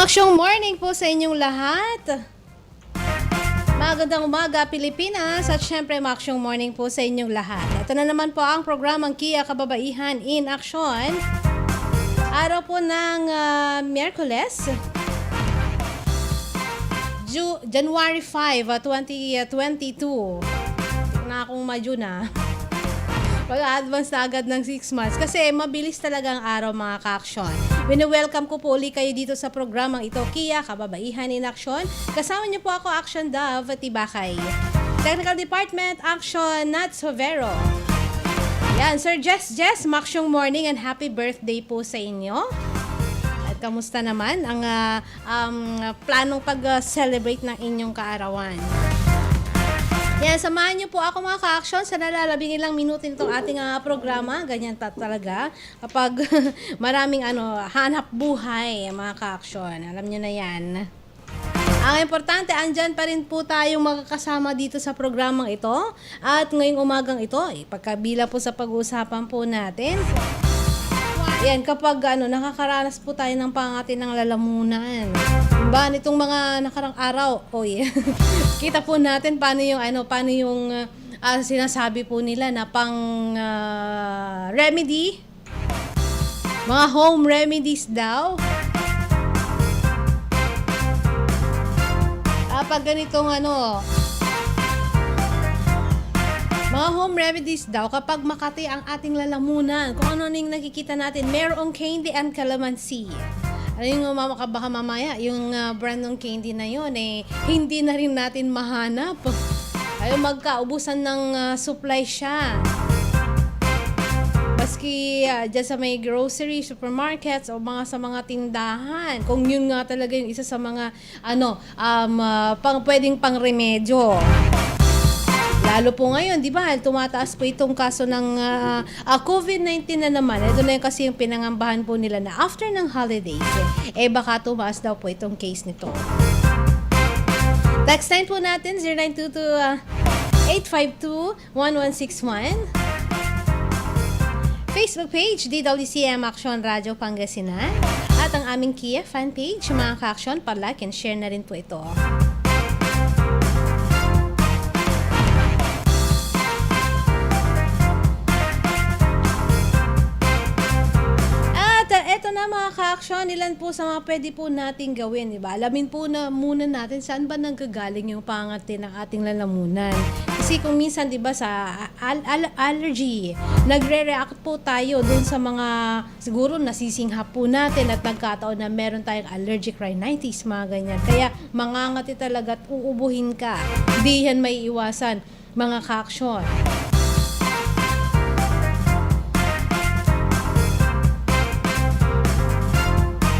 Maksyong morning po sa inyong lahat. Magandang umaga Pilipinas at syempre maksyong morning po sa inyong lahat. Ito na naman po ang programang Kia Kababaihan in Action. Araw po ng Miyerkules, January 5, 2022. Na akong madyo na. Pag-advance na agad ng 6 months kasi mabilis talaga ang araw mga ka-aksyon. Wini-welcome ko po ulit kayo dito sa programang ito, Kia Kababaihan in Action. Kasama niyo po ako, Action Dove Tibakay. Technical Department, Action Nat Sovero. Yan, Sir Jess, maksyong morning and happy birthday po sa inyo. At kamusta naman ang planong pag-celebrate ng inyong kaarawan? Yan, samahan niyo po ako mga ka-action sa nalalabing ilang minuto nitong ating programa. Ganyan talaga kapag maraming hanap buhay mga ka-action. Alam niyo na yan. Ang importante, andyan pa rin po tayong magkakasama dito sa programang ito. At ngayong umagang ito, pagkabila po sa pag-uusapan po natin. Yan, kapag nakakaranas po tayo ng pangati ng lalamunan. Diba, nitong mga nakarang araw, kita po natin paano yung sinasabi po nila na pang remedy, mga home remedies daw. Pag ganitong mga home remedies daw, kapag makati ang ating lalamunan, kung ano yung nakikita natin, merong candy and calamansi. Ano yung baka mamaya, yung brand ng candy na yun, hindi na rin natin mahanap. Ay, magkaubusan ng supply siya. Maski dyan sa may grocery, supermarkets, o sa mga tindahan. Kung yun nga talaga yung isa sa mga, pwedeng pang remedyo. Lalo po ngayon, di ba, tumataas po itong kaso ng COVID-19 na naman. Ito na yung kasi yung pinangambahan po nila na after ng holidays, baka tumaas daw po itong case nito. Text line po natin, 0922-852-1161. Facebook page, DWCM Action Radio Pangasinan. At ang aming Kia fan page, mga ka-action, pa-like and share na rin po ito. Eto na mga ka-action, ilan po sa mga pwede po nating gawin, diba? Alamin po na muna natin saan ba nanggagaling yung pangati ng ating lalamunan. Kasi kung minsan, diba, sa allergy, nagre-react po tayo dun sa mga, siguro nasisinghap po natin at nagkataon na meron tayong allergic rhinitis, mga ganyan. Kaya mangangati talaga at uubuhin ka. Hindi yan may iwasan, mga ka-action.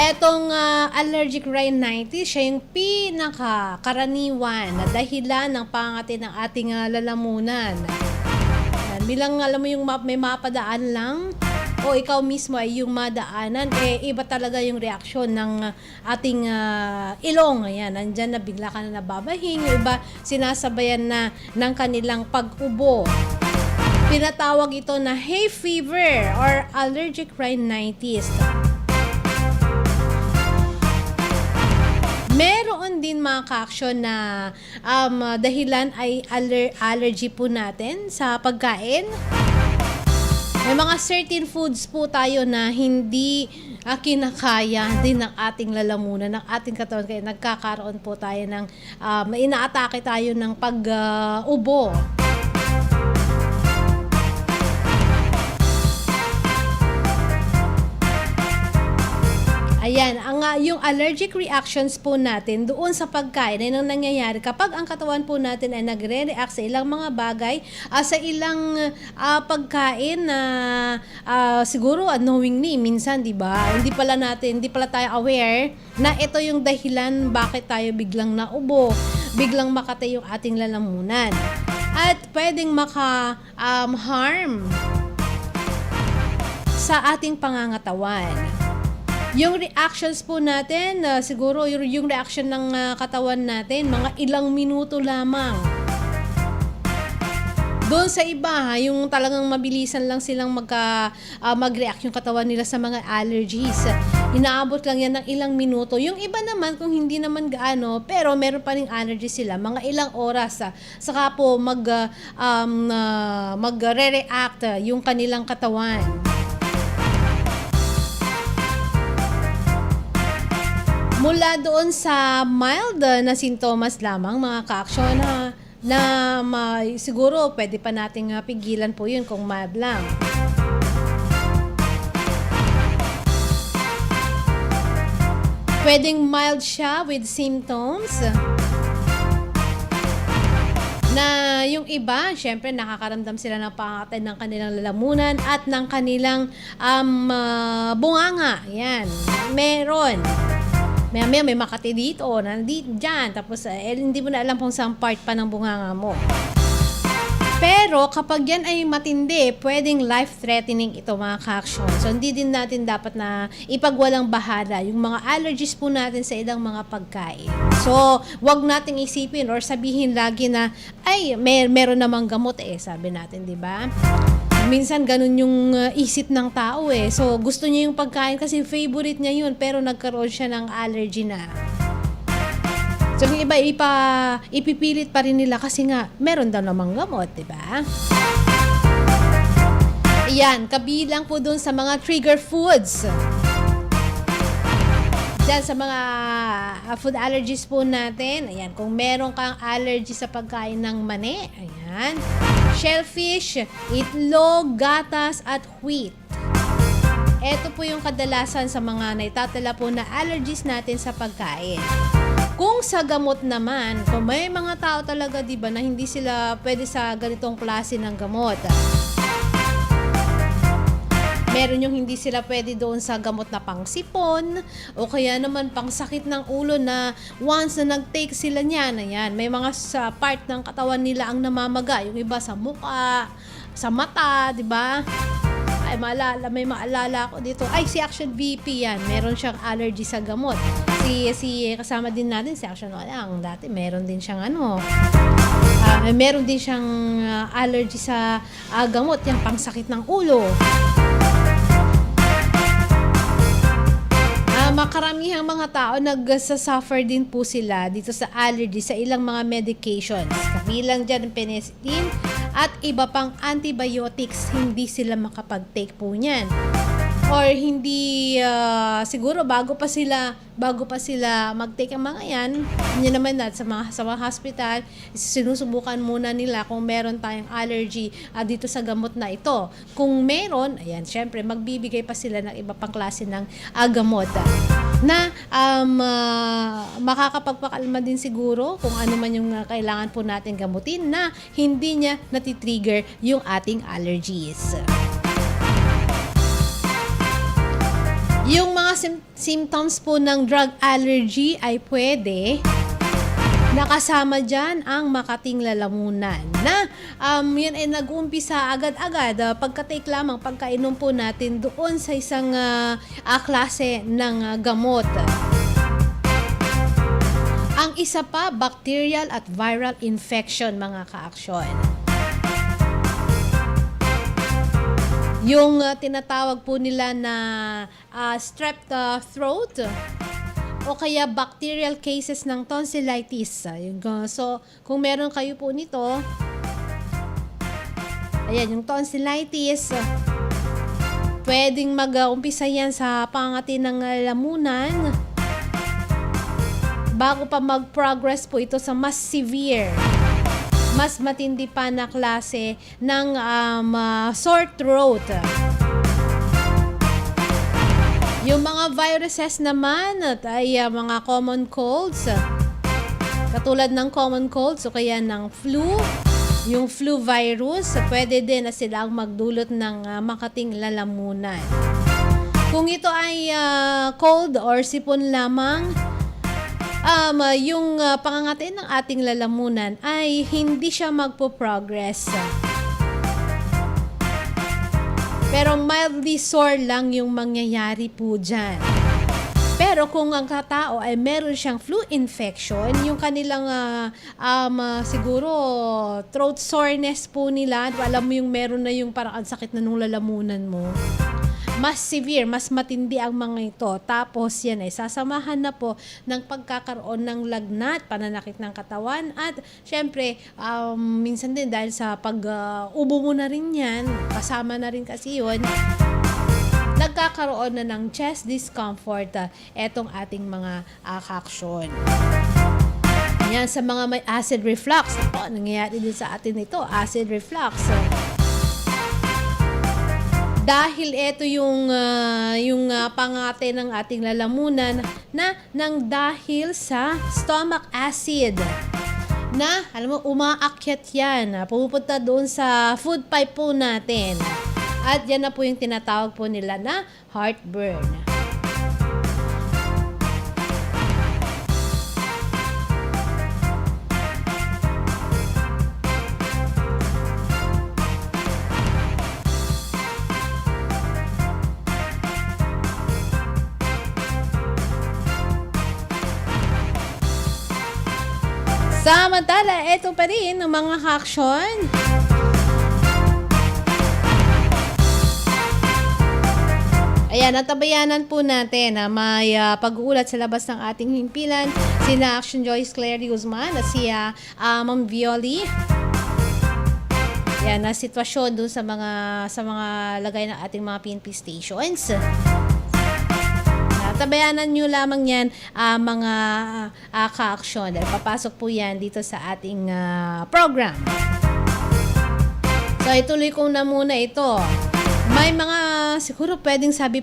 Etong allergic rhinitis, siya yung pinakakaraniwan na dahilan ng pangati ng ating lalamunan. Bilang alam mo yung may mapadaan lang o ikaw mismo ay yung madaanan, iba talaga yung reaksyon ng ating ilong. Ayan, nandyan na bigla ka na nababahing, yung iba sinasabayan na ng kanilang pag-ubo. Pinatawag ito na hay fever or allergic rhinitis. Meron din mga ka-action na dahilan ay allergy po natin sa pagkain. May mga certain foods po tayo na hindi kinakaya din ng ating lalamunan, ng ating katawan. Kaya nagkakaroon po tayo ng, inaatake tayo ng pag-ubo. Ayan, yung allergic reactions po natin doon sa pagkain ay nang nangyayari kapag ang katawan po natin ay nagre-react sa ilang mga bagay, sa ilang pagkain na siguro unknowingly minsan, di ba? Hindi pala tayo aware na ito yung dahilan bakit tayo biglang naubo, biglang makatay yung ating lalamunan. At pwedeng harm sa ating pangangatawan. Yung reactions po natin, siguro yung reaction ng katawan natin, mga ilang minuto lamang. Doon sa iba, yung talagang mabilisan lang silang mag-react yung katawan nila sa mga allergies. Inaabot lang yan ng ilang minuto. Yung iba naman, kung hindi naman gaano, pero meron pa ring allergy sila, mga ilang oras, saka po magre-react yung kanilang katawan. Mula doon sa mild na sintomas lamang, mga ka-aksyon, siguro pwede pa nating pigilan po yun kung mild lang. Pwedeng mild siya with symptoms na yung iba, syempre nakakaramdam sila ng pangakit ng kanilang lalamunan at ng kanilang bunganga. Yan, meron. May makati dito, nandito, dyan. Tapos hindi mo na alam kung saan part pa ng bunganga mo. Pero kapag yan ay matindi, pwedeng life-threatening ito, mga ka-aksyon. So hindi din natin dapat na ipagwalang bahala yung mga allergies po natin sa ilang mga pagkain. So wag nating isipin or sabihin lagi na ay meron namang gamot sabi natin, di ba? Minsan ganun yung isip ng tao So gusto niya yung pagkain kasi favorite niya yun, pero nagkaroon siya ng allergy na. So yung iba ipipilit pa rin nila kasi nga meron daw namang gamot, di ba? Ayan, kabilang po dun sa mga trigger foods. Diyan sa mga food allergies po natin. Ayan, kung meron kang allergy sa pagkain ng mani, ayan, shellfish, itlog, gatas, at wheat. Ito po yung kadalasan sa mga naitatala po na allergies natin sa pagkain. Kung sa gamot naman, kung may mga tao talaga, di ba, na hindi sila pwede sa ganitong klase ng gamot. Meron yung hindi sila pwede doon sa gamot na pangsipon o kaya naman pangsakit ng ulo na once na nag-take sila niyan, ayan, may mga sa part ng katawan nila ang namamaga. Yung iba sa mukha, sa mata, di ba? May maalala ako dito. Ay, si Action VP yan. Meron siyang allergy sa gamot. Si kasama din natin, si Action Walang. Dati, meron din siyang meron din siyang allergy sa gamot. Yung pangsakit ng ulo. Makaramihang mga tao nag-suffer din po sila dito sa allergy sa ilang mga medications. Kabilang dyan ang penicillin at iba pang antibiotics, hindi sila makapag-take po niyan. Or hindi, siguro bago pa sila mag-take ang mga yan, yun naman sa mga hospital, sinusubukan muna nila kung meron tayong allergy dito sa gamot na ito. Kung meron, ayan, syempre, magbibigay pa sila ng iba pang klase ng gamot na makakapagpakalma din siguro kung ano man yung kailangan po natin gamutin na hindi niya natitrigger yung ating allergies. Yung mga symptoms po ng drug allergy ay pwede nakasama dyan ang makating lalamunan na yan ay nag-uumpisa agad-agad pagka-take lamang, pagkainom po natin doon sa isang klase ng gamot. Ang isa pa, bacterial at viral infection, mga ka-aksyon. Yung tinatawag po nila na strep throat o kaya bacterial cases ng tonsillitis. So, kung meron kayo po nito, ayan, yung tonsillitis, pwedeng mag-umpisa yan sa pangati ng lamunan bago pa mag-progress po ito sa mas severe, mas matindi pa na klase ng sore throat. Yung mga viruses naman ay mga common colds, katulad ng common colds o kaya ng flu. Yung flu virus, pwede din na sila ang magdulot ng makating lalamunan. Kung ito ay cold or sipon lamang, yung pangangati ng ating lalamunan ay hindi siya magpo-progress. Pero mildly sore lang yung mangyayari po dyan. Pero kung ang katao ay meron siyang flu infection, yung kanilang siguro throat soreness po nila, alam mo yung meron na yung parang ang sakit na nung lalamunan mo. mas severe, mas matindi ang mga ito. Tapos yan ay sasamahan na po ng pagkakaroon ng lagnat, pananakit ng katawan at syempre minsan din dahil sa pag-ubo mo na rin yan, kasama na rin kasi yun, nagkakaroon na ng chest discomfort etong ating mga kaksyon. Yan, sa mga may acid reflux. Nangyayari din sa atin ito, acid reflux. Dahil ito yung pangate ng ating lalamunan na nang dahil sa stomach acid na, alam mo, umaakyat yan. Pumupunta doon sa food pipe po natin. At yan na po yung tinatawag po nila na heartburn. Samantala, ito pa rin ang mga action. Ayan, natabayanan po natin na may pag-uulat sa labas ng ating himpilan sina Action Joyce Claire Guzman at si Ma'am Violi. Ayan, na sitwasyon dun sa mga lagay ng ating mga PNP stations. Tabayanan nyo lamang yan mga ka-aksyon. Papasok po yan dito sa ating program. So ituloy ko na muna ito. May mga siguro pwedeng sabi